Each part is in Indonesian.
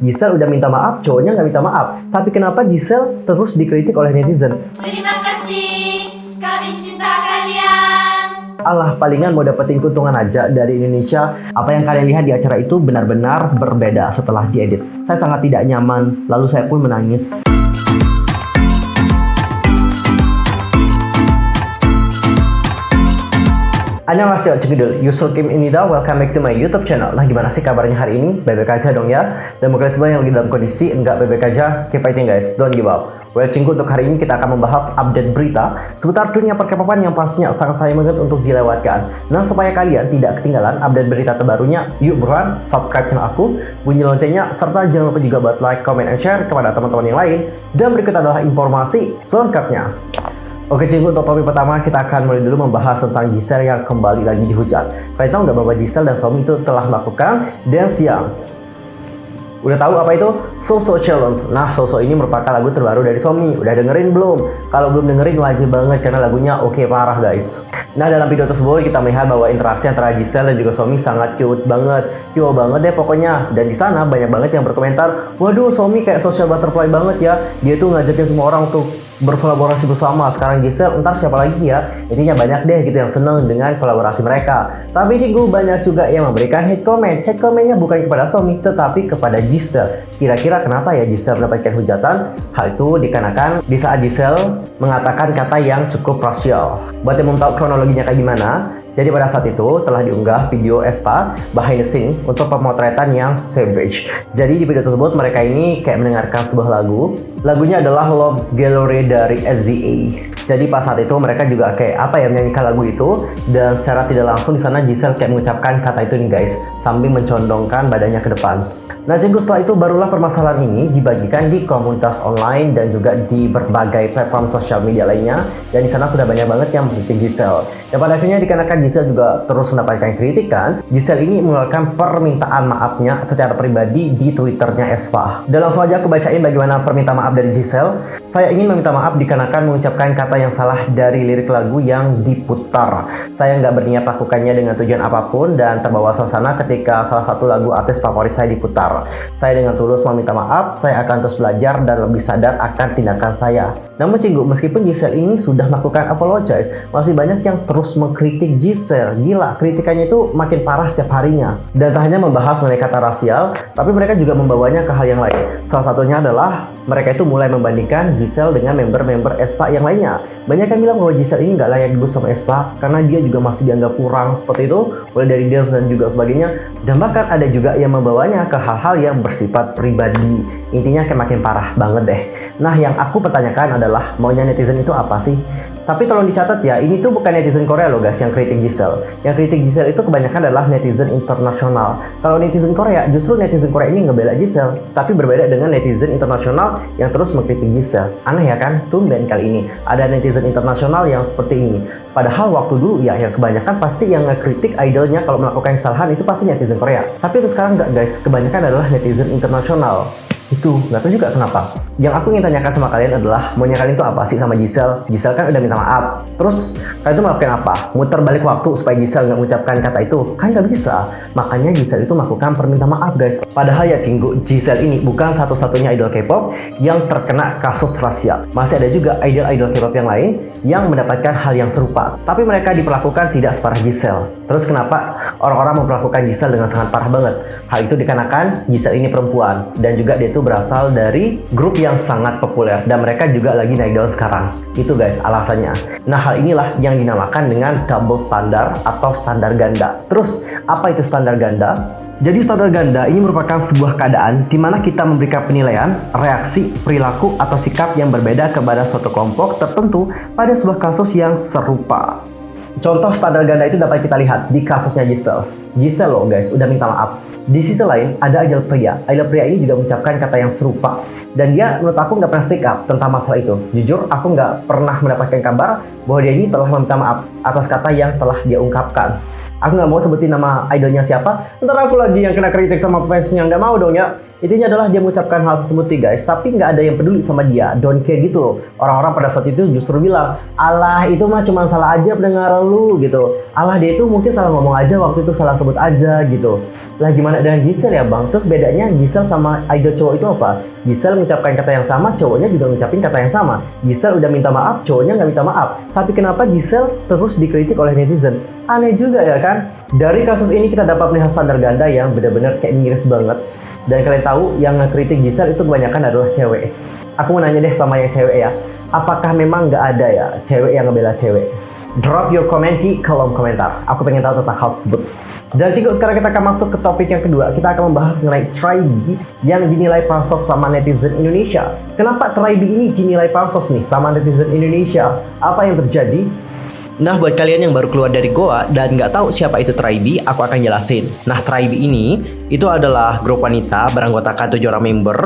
Giselle udah minta maaf, cowoknya nggak minta maaf. Tapi kenapa Giselle terus dikritik oleh netizen? Terima kasih, kami cinta kalian. Alah, palingan mau dapetin keuntungan aja dari Indonesia. Apa yang kalian lihat di acara itu benar-benar berbeda setelah diedit. Saya sangat tidak nyaman, lalu saya pun menangis. Annyeonghaseyo, cekidul, Yusul Kim Inida, welcome back to my YouTube channel. Nah, gimana sih kabarnya hari ini? Baik-baik aja dong ya. Dan mungkin semua yang lagi dalam kondisi enggak baik-baik aja, keep fighting guys, don't give up. Well, cinggu, untuk hari ini kita akan membahas update berita seputar dunia perkepopan yang pastinya sangat sayang banget untuk dilewatkan. Nah, supaya kalian tidak ketinggalan update berita terbarunya, yuk buruan subscribe channel aku, bunyi loncengnya, serta jangan lupa juga buat like, comment, and share kepada teman-teman yang lain. Dan berikut adalah informasi selengkapnya. Oke cinggu, untuk topik pertama kita akan mulai dulu membahas tentang Giselle yang kembali lagi dihujat. Kalian tahu nggak bahwa Giselle dan suami itu telah melakukan dance yang udah tahu apa itu? So-So Challenge. Nah, So-So ini merupakan lagu terbaru dari Somi. Udah dengerin belum? Kalau belum dengerin wajib banget karena lagunya oke parah guys. Nah, dalam video tersebut kita melihat bahwa interaksi antara Giselle dan juga Somi sangat cute banget. Cute banget deh pokoknya. Dan di sana banyak banget yang berkomentar, "Waduh, Somi kayak social butterfly banget ya. Dia tuh ngajakin semua orang untuk berkolaborasi bersama. Sekarang Giselle, entar siapa lagi ya?" Intinya banyak deh gitu yang seneng dengan kolaborasi mereka. Tapi cinggu, banyak juga yang memberikan hate comment. Hate commentnya bukan kepada Somi, tetapi kepada Giselle. Kira-kira kenapa ya Giselle mendapatkan hujatan? Hal itu dikarenakan di saat Giselle mengatakan kata yang cukup rasial. Buat yang mau tahu kronologinya kayak gimana, jadi pada saat itu telah diunggah video aespa behind the scene untuk pemotretan yang savage. Jadi di video tersebut mereka ini kayak mendengarkan sebuah lagu. Lagunya adalah Love Gallery dari SZA. Jadi pas saat itu mereka juga kayak apa ya, menyanyikan lagu itu, dan secara tidak langsung di sana Giselle kayak mengucapkan kata itu nih guys, sambil mencondongkan badannya ke depan. Nah cenggu, setelah itu barulah permasalahan ini dibagikan di komunitas online dan juga di berbagai platform sosial media lainnya, dan di sana sudah banyak banget yang mengkritik Giselle. Dan pada akhirnya dikarenakan Giselle juga terus mendapatkan kritikan, Giselle ini mengeluarkan permintaan maafnya secara pribadi di Twitternya aespa. Dan langsung aja aku bacain bagaimana permintaan maaf dari Giselle. "Saya ingin meminta maaf dikarenakan mengucapkan kata yang salah dari lirik lagu yang diputar. Saya nggak berniat lakukannya dengan tujuan apapun dan terbawa suasana ketika salah satu lagu artis favorit saya diputar. Saya dengan tulus meminta maaf, saya akan terus belajar dan lebih sadar akan tindakan saya." Namun cinggu, meskipun Giselle ini sudah melakukan apologize, masih banyak yang terus mengkritik Giselle. Gila, kritikannya itu makin parah setiap harinya. Dan tak hanya membahas mengenai kata rasial, tapi mereka juga membawanya ke hal yang lain. Salah satunya adalah mereka itu mulai membandingkan Giselle dengan member-member aespa yang lainnya. Banyak yang bilang bahwa Giselle ini nggak layak debut sama aespa karena dia juga masih dianggap kurang seperti itu, mulai dari dance dan juga sebagainya. Dan bahkan ada juga yang membawanya ke hal-hal yang bersifat pribadi. Intinya kayak makin parah banget deh. Nah, yang aku pertanyakan adalah maunya netizen itu apa sih? Tapi tolong dicatat ya, ini tuh bukan netizen Korea loh guys yang kritik Giselle. Yang kritik Giselle itu kebanyakan adalah netizen internasional. Kalau netizen Korea, justru netizen Korea ini ngebela Giselle, tapi berbeda dengan netizen internasional yang terus mengkritik Giselle. Aneh ya kan? Tumben kali ini ada netizen internasional yang seperti ini. Padahal waktu dulu ya, yang kebanyakan pasti yang ngekritik idolnya kalau melakukan kesalahan itu pasti netizen Korea. Tapi itu sekarang nggak guys, kebanyakan adalah netizen internasional. Itu nggak tahu juga kenapa. Yang aku ingin tanyakan sama kalian adalah, maunya kalian tuh apa sih sama Giselle? Giselle kan udah minta maaf, terus kalian tuh melakukan apa? Muter balik waktu supaya Giselle nggak mengucapkan kata itu? Kan nggak bisa. Makanya Giselle itu melakukan permintaan maaf guys. Padahal ya cinggu, Giselle ini bukan satu-satunya idol K-pop yang terkena kasus rasial. Masih ada juga idol-idol K-pop yang lain yang mendapatkan hal yang serupa, tapi mereka diperlakukan tidak separah Giselle. Terus kenapa orang-orang memperlakukan Giselle dengan sangat parah banget? Hal itu dikarenakan Giselle ini perempuan, dan juga dia itu berasal dari grup yang sangat populer, dan mereka juga lagi naik daun sekarang. Itu guys alasannya. Nah, hal inilah yang dinamakan dengan double standar atau standar ganda. Terus apa itu standar ganda? Jadi standar ganda ini merupakan sebuah keadaan di mana kita memberikan penilaian, reaksi, perilaku, atau sikap yang berbeda kepada suatu kelompok tertentu pada sebuah kasus yang serupa. Contoh standar ganda itu dapat kita lihat di kasusnya Giselle. Giselle loh guys, udah minta maaf. Di sisi lain, ada idol pria. Idol pria ini juga mengucapkan kata yang serupa. Dan dia menurut aku nggak pernah speak up tentang masalah itu. Jujur, aku nggak pernah mendapatkan kabar bahwa dia ini telah meminta maaf atas kata yang telah dia ungkapkan. Aku nggak mau sebutin nama idolnya siapa, ntar aku lagi yang kena kritik sama fansnya, nggak mau dong ya. Intinya adalah dia mengucapkan hal tersebut nih guys, tapi nggak ada yang peduli sama dia, don't care gitu loh. Orang-orang pada saat itu justru bilang, alah itu mah cuma salah aja pendengar lu gitu. Alah dia itu mungkin salah ngomong aja waktu itu, salah sebut aja gitu. Lah gimana dengan Giselle ya bang? Terus bedanya Giselle sama idol cowok itu apa? Giselle mengucapkan kata yang sama, cowoknya juga ngucapin kata yang sama. Giselle udah minta maaf, cowoknya nggak minta maaf. Tapi kenapa Giselle terus dikritik oleh netizen? Aneh juga ya kan? Dari kasus ini kita dapat melihat standar ganda yang benar-benar kayak miris banget. Dan kalian tahu yang ngekritik Giselle itu kebanyakan adalah cewek. Aku mau nanya deh sama yang cewek ya. Apakah memang nggak ada ya cewek yang ngebela cewek? Drop your comment di kolom komentar. Aku pengen tahu tentang hal tersebut. Dan cikgu, sekarang kita akan masuk ke topik yang kedua. Kita akan membahas mengenai Tribe yang dinilai pansos sama netizen Indonesia. Kenapa Tribe ini dinilai pansos nih sama netizen Indonesia? Apa yang terjadi? Nah, buat kalian yang baru keluar dari Goa dan nggak tahu siapa itu Tribe, aku akan jelasin. Nah, Tribe ini itu adalah grup wanita beranggotakan 7 orang member.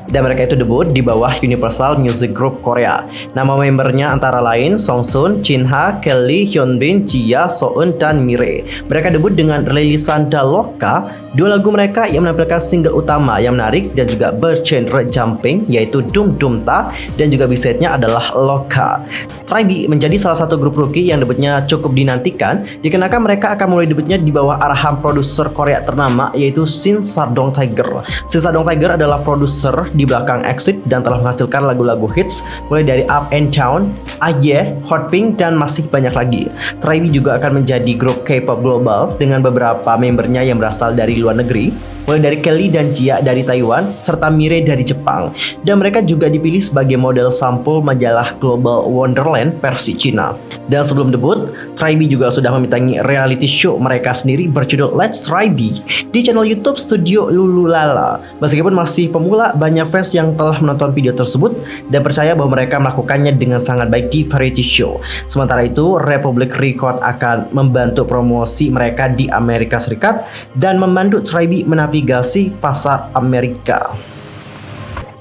Dan mereka itu debut di bawah Universal Music Group Korea. Nama membernya antara lain Songsun, Jinha, Kelly, Hyunbin, Jia, Soeun, dan Mire. Mereka debut dengan rilisan Daloka, 2 lagu mereka yang menampilkan single utama yang menarik dan juga bergenre jumping, yaitu Dum Dum Ta, dan juga B-side-nya adalah Loka. Tribe menjadi salah satu grup rookie yang debutnya cukup dinantikan, dikarenakan mereka akan mulai debutnya di bawah arahan produser Korea ternama, yaitu Shin Sadong Tiger. Shin Sadong Tiger adalah produser di belakang Exit dan telah menghasilkan lagu-lagu hits mulai dari Up and Down, Aye, Hot Pink, dan masih banyak lagi. Tribe juga akan menjadi grup K-pop global dengan beberapa membernya yang berasal dari luar negeri, mulai dari Kelly dan Jia dari Taiwan, serta Mire dari Jepang. Dan mereka juga dipilih sebagai model sampul majalah Global Wonderland versi Cina. Dan sebelum debut, Tribe juga sudah membintangi reality show mereka sendiri berjudul Let's Tribe di channel YouTube Studio Lululala. Meskipun masih pemula, banyak fans yang telah menonton video tersebut dan percaya bahwa mereka melakukannya dengan sangat baik di variety show. Sementara itu, Republic Record akan membantu promosi mereka di Amerika Serikat dan membantu Tribe menavigasi pasar Amerika.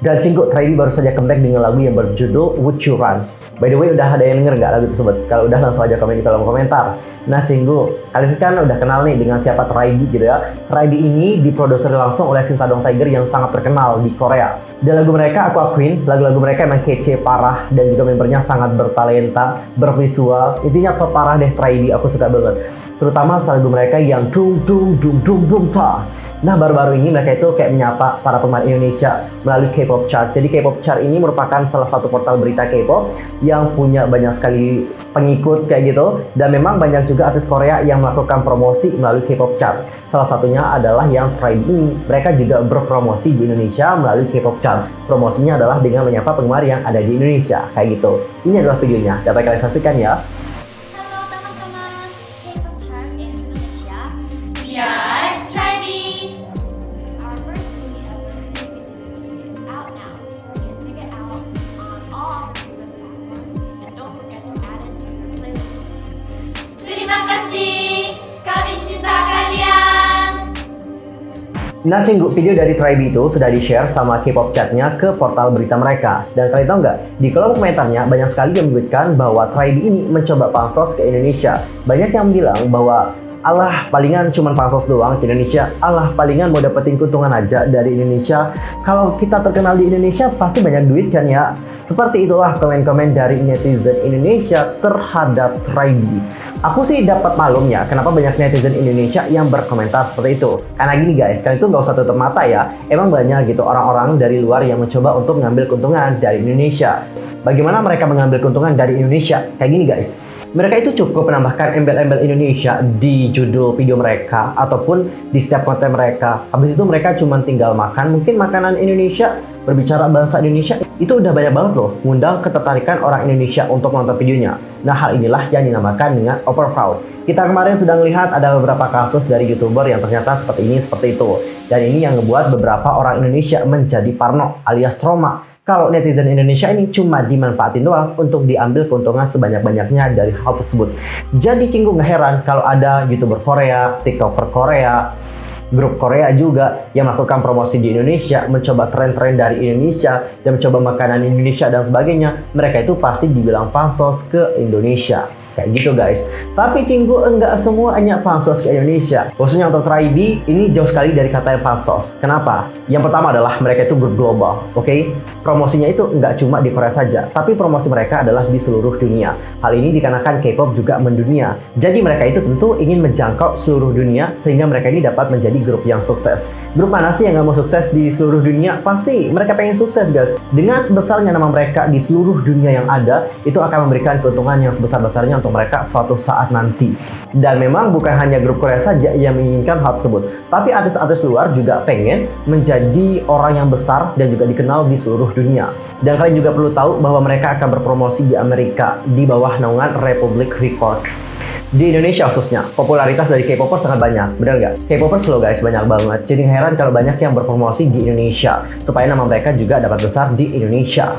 Dan cinggu, Tribe baru saja comeback dengan lagu yang berjudul Would You Run. By the way, udah ada yang denger nggak lagu tersebut? Kalau udah, langsung aja komen di kolom komentar. Nah cinggu, kalian kan udah kenal nih dengan siapa Tribe gitu ya. Tribe ini diproduksi langsung oleh Shin Sadong Tiger yang sangat terkenal di Korea. Dan lagu mereka, aku akuin, lagu-lagu mereka emang kece parah dan juga membernya sangat bertalenta, bervisual. Intinya top parah deh Tribe, aku suka banget. Terutama lagu mereka yang Dum Dum Dum Dum Dum Ta. Nah, baru-baru ini mereka itu kayak menyapa para penggemar Indonesia melalui K-pop chart. Jadi K-pop chart ini merupakan salah satu portal berita K-pop yang punya banyak sekali pengikut kayak gitu. Dan memang banyak juga artis Korea yang melakukan promosi melalui K-pop chart. Salah satunya adalah yang Tribe ini. Mereka juga berpromosi di Indonesia melalui K-pop chart. Promosinya adalah dengan menyapa penggemar yang ada di Indonesia kayak gitu. Ini adalah videonya. Dapat kalian saksikan ya. Halo teman-teman K-pop chart Indonesia. We are Tribe. Our first movie of the music edition is out now. You can check it out on all streaming platforms and don't forget to add it to your playlist. Terima kasih. Kami cinta kalian. Nah cinggu, video dari Tribe itu sudah di-share sama K-pop chatnya ke portal berita mereka. Dan kalian tahu nggak? Di kolom komentarnya banyak sekali yang menyebutkan bahwa Tribe ini mencoba pansos ke Indonesia. Banyak yang bilang bahwa alah palingan cuman pansos doang ke Indonesia, alah palingan mau dapetin keuntungan aja dari Indonesia. Kalau kita terkenal di Indonesia pasti banyak duit kan ya. Seperti itulah komen-komen dari netizen Indonesia terhadap Tribe. Aku sih dapat maklum ya kenapa banyak netizen Indonesia yang berkomentar seperti itu. Karena gini guys, kalian itu nggak usah tutup mata ya. Emang banyak gitu orang-orang dari luar yang mencoba untuk mengambil keuntungan dari Indonesia. Bagaimana mereka mengambil keuntungan dari Indonesia? Kayak gini guys. Mereka itu cukup menambahkan embel-embel Indonesia di judul video mereka ataupun di setiap konten mereka. Habis itu mereka cuma tinggal makan mungkin makanan Indonesia, berbicara bahasa Indonesia. Itu udah banyak banget loh mengundang ketertarikan orang Indonesia untuk nonton videonya. Nah, hal inilah yang dinamakan dengan overproud. Kita kemarin sudah melihat ada beberapa kasus dari YouTuber yang ternyata seperti ini, seperti itu. Dan ini yang ngebuat beberapa orang Indonesia menjadi parno alias trauma. Kalau netizen Indonesia ini cuma dimanfaatin doang untuk diambil keuntungan sebanyak-banyaknya dari hal tersebut. Jadi cinggu nggak heran kalau ada YouTuber Korea, TikToker Korea, grup Korea juga yang melakukan promosi di Indonesia, mencoba tren-tren dari Indonesia, dan mencoba makanan Indonesia dan sebagainya. Mereka itu pasti dibilang pansos ke Indonesia. kayak gitu guys. Tapi Cinggu enggak semuanya pansos ke Indonesia. Khususnya untuk Tribe ini jauh sekali dari kata yang pansos. Kenapa? Yang pertama adalah mereka itu berglobal, oke? Promosinya itu enggak cuma di Korea saja, tapi promosi mereka adalah di seluruh dunia. Hal ini dikarenakan K-pop juga mendunia. Jadi mereka itu tentu ingin menjangkau seluruh dunia sehingga mereka ini dapat menjadi grup yang sukses. Grup mana sih yang nggak mau sukses di seluruh dunia? Pasti mereka pengen sukses guys. Dengan besarnya nama mereka di seluruh dunia yang ada, itu akan memberikan keuntungan yang sebesar-besarnya untuk mereka suatu saat nanti. Dan memang bukan hanya grup Korea saja yang menginginkan hal tersebut, tapi artis-artis luar juga pengen menjadi orang yang besar dan juga dikenal di seluruh dunia. Dan kalian juga perlu tahu bahwa mereka akan berpromosi di Amerika di bawah naungan Republic Record. Di Indonesia khususnya, popularitas dari K-popers sangat banyak, benar nggak? K-popers loh guys, banyak banget. Jadi heran kalau banyak yang berpromosi di Indonesia, supaya nama mereka juga dapat besar di Indonesia.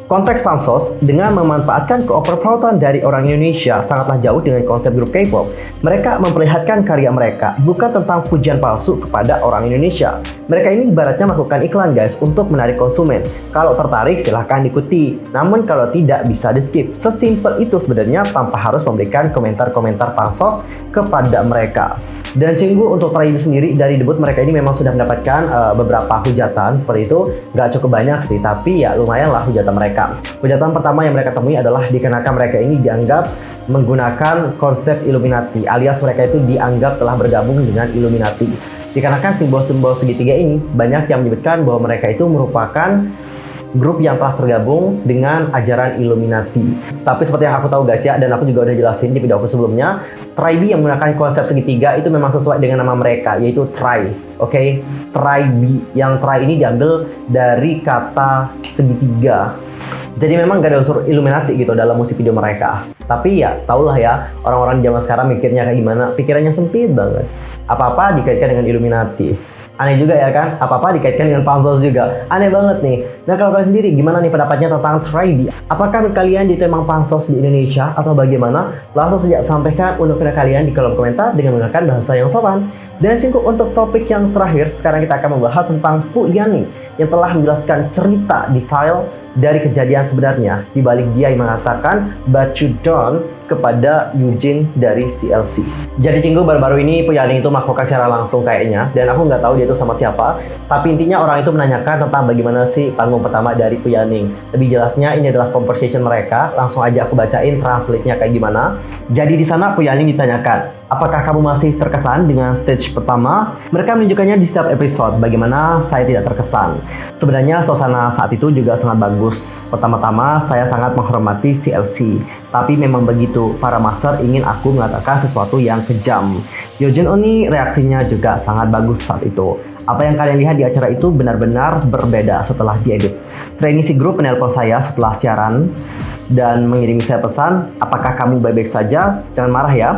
Konteks pansos dengan memanfaatkan keoverfloatan dari orang Indonesia sangatlah jauh dengan konsep grup K-pop. Mereka memperlihatkan karya mereka bukan tentang pujian palsu kepada orang Indonesia. Mereka ini ibaratnya melakukan iklan guys untuk menarik konsumen. Kalau tertarik silahkan ikuti, namun kalau tidak bisa di skip. Sesimpel itu sebenarnya tanpa harus memberikan komentar-komentar pansos kepada mereka. Dan Cinggu untuk Tribe sendiri dari debut mereka ini memang sudah mendapatkan beberapa hujatan seperti itu. Nggak cukup banyak sih, tapi ya lumayan lah hujatan mereka. Hujatan pertama yang mereka temui adalah dikarenakan mereka ini dianggap menggunakan konsep Illuminati, alias mereka itu dianggap telah bergabung dengan Illuminati. Dikarenakan simbol-simbol segitiga ini banyak yang menyebutkan bahwa mereka itu merupakan grup yang telah tergabung dengan ajaran Illuminati. Tapi seperti yang aku tahu guys ya, dan aku juga udah jelasin di video aku sebelumnya, Tribe yang menggunakan konsep segitiga itu memang sesuai dengan nama mereka, yaitu Tri. Oke? Tribe. Yang Tri ini diambil dari kata segitiga. Jadi memang gak ada unsur Illuminati gitu dalam musik video mereka. Tapi ya, tahulah ya, orang-orang zaman sekarang mikirnya kayak gimana, pikirannya sempit banget. Apa-apa dikaitkan dengan Illuminati. Aneh juga ya kan, apa-apa dikaitkan dengan pansos juga. Aneh banget nih. Nah kalau kalian sendiri gimana nih pendapatnya tentang Tribe? Apakah kalian itu emang pansos di Indonesia atau bagaimana? Langsung saja sampaikan undang kalian di kolom komentar dengan menggunakan bahasa yang sopan. Dan Cinggu untuk topik yang terakhir, sekarang kita akan membahas tentang Pu Yaning yang telah menjelaskan cerita detail dari kejadian sebenarnya di balik dia yang mengatakan "but you don't" kepada Eugene dari CLC. Jadi Cinggu baru-baru ini Pu Yaning itu melakukan secara langsung kayaknya, dan aku nggak tahu dia itu sama siapa. Tapi intinya orang itu menanyakan tentang bagaimana sih panggung pertama dari Pu Yaning. Lebih jelasnya ini adalah conversation mereka. Langsung aja aku bacain translate-nya kayak gimana. Jadi di sana Pu Yaning ditanyakan, apakah kamu masih terkesan dengan stage pertama? Mereka menunjukkannya di setiap episode. Bagaimana saya tidak terkesan? Sebenarnya suasana saat itu juga sangat bagus. Pertama-tama saya sangat menghormati CLC. Tapi memang begitu, para master ingin aku mengatakan sesuatu yang kejam. Eugene ini reaksinya juga sangat bagus saat itu. Apa yang kalian lihat di acara itu benar-benar berbeda setelah diedit. Trainee si grup menelpon saya setelah siaran dan mengirimi saya pesan, apakah kamu baik-baik saja? Jangan marah ya.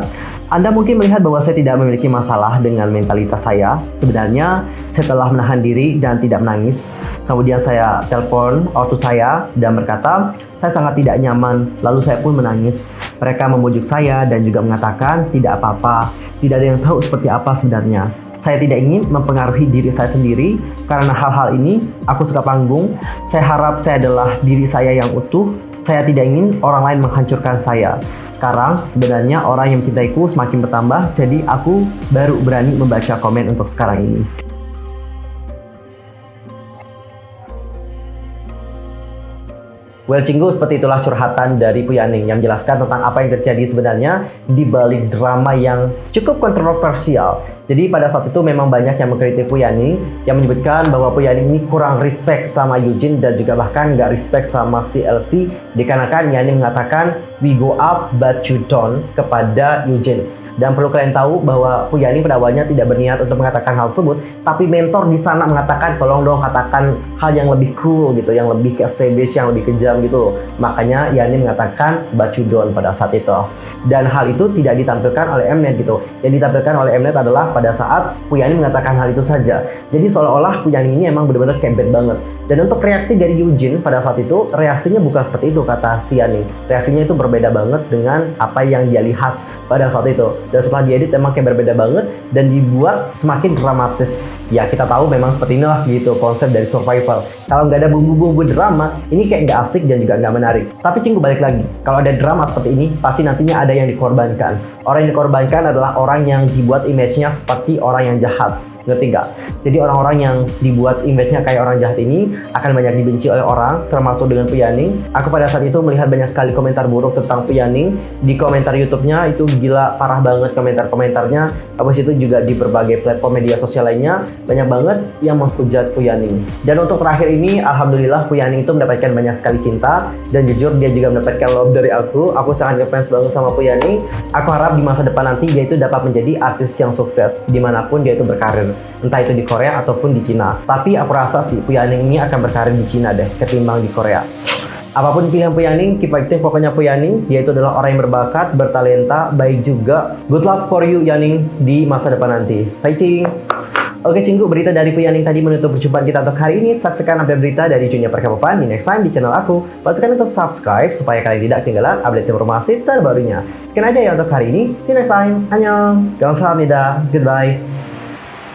Anda mungkin melihat bahwa saya tidak memiliki masalah dengan mentalitas saya. Sebenarnya, saya telah menahan diri dan tidak menangis. Kemudian saya telepon ortu saya dan berkata, saya sangat tidak nyaman. Lalu saya pun menangis. Mereka memujuk saya dan juga mengatakan, tidak apa-apa. Tidak ada yang tahu seperti apa sebenarnya. Saya tidak ingin mempengaruhi diri saya sendiri. Karena hal-hal ini, aku suka panggung. Saya harap saya adalah diri saya yang utuh. Saya tidak ingin orang lain menghancurkan saya. Sekarang, sebenarnya orang yang mencintaiku semakin bertambah, jadi aku baru berani membaca komen untuk sekarang ini. Well Cinggu, seperti itulah curhatan dari Pu Yaning yang menjelaskan tentang apa yang terjadi sebenarnya di balik drama yang cukup kontroversial. Jadi pada saat itu memang banyak yang mengkritik Pu Yaning yang menyebutkan bahwa Pu Yaning ini kurang respect sama Eugene dan juga bahkan nggak respect sama CLC dikarenakan Yaning mengatakan "we go up but you don't" kepada Eugene. Dan perlu kalian tahu bahwa Pu Yaning pada awalnya tidak berniat untuk mengatakan hal tersebut, tapi mentor di sana mengatakan tolong dong katakan hal yang lebih cruel gitu, yang lebih kayak savage, yang lebih kejam gitu. Makanya Yaning mengatakan but you don't pada saat itu. Dan hal itu tidak ditampilkan oleh Mnet gitu. Yang ditampilkan oleh Mnet adalah pada saat Pu Yaning mengatakan hal itu saja. Jadi seolah-olah Pu Yaning ini emang benar-benar camped banget. Dan untuk reaksi dari Eugene pada saat itu, reaksinya bukan seperti itu kata si Yaning. Reaksinya itu berbeda banget dengan apa yang dia lihat pada saat itu. Dan setelah diedit emang kayak berbeda banget dan dibuat semakin dramatis. Ya kita tahu memang seperti inilah gitu konsep dari survival. Kalau nggak ada bumbu-bumbu drama, ini kayak nggak asik dan juga nggak menarik. Tapi Cinggu balik lagi, kalau ada drama seperti ini, pasti nantinya ada yang dikorbankan. Orang yang dikorbankan adalah orang yang dibuat image-nya seperti orang yang jahat. Ngerti nggak? Jadi orang-orang yang dibuat image-nya kayak orang jahat ini akan banyak dibenci oleh orang, termasuk dengan Puyaning. Aku pada saat itu melihat banyak sekali komentar buruk tentang Puyaning. Di komentar YouTube-nya itu gila, parah banget komentar-komentarnya. Habis itu juga di berbagai platform media sosial lainnya, banyak banget yang menghujat Puyaning. Dan untuk terakhir ini, alhamdulillah Puyaning itu mendapatkan banyak sekali cinta. Dan jujur dia juga mendapatkan love dari aku. Aku sangat ngefans banget sama Puyaning. Aku harap di masa depan nanti dia itu dapat menjadi artis yang sukses dimanapun dia itu berkarir. Entah itu di Korea ataupun di Cina. Tapi aku rasa sih Puyaning ini akan berkarir di Cina deh ketimbang di Korea. Apapun pilihan Puyaning, keep fighting pokoknya Puyaning. Dia itu adalah orang yang berbakat, bertalenta, baik juga. Good luck for you Yaning di masa depan nanti. Fighting! Oke Cinggu, berita dari Puyaning tadi menutup perjumpaan kita untuk hari ini. Saksikan update berita dari dunia perkapapan di next time di channel aku. Pastikan untuk subscribe supaya kalian tidak ketinggalan update informasi terbarunya. Sekian aja ya untuk hari ini. See you next time. Annyeong. Gamsahamnida. Goodbye.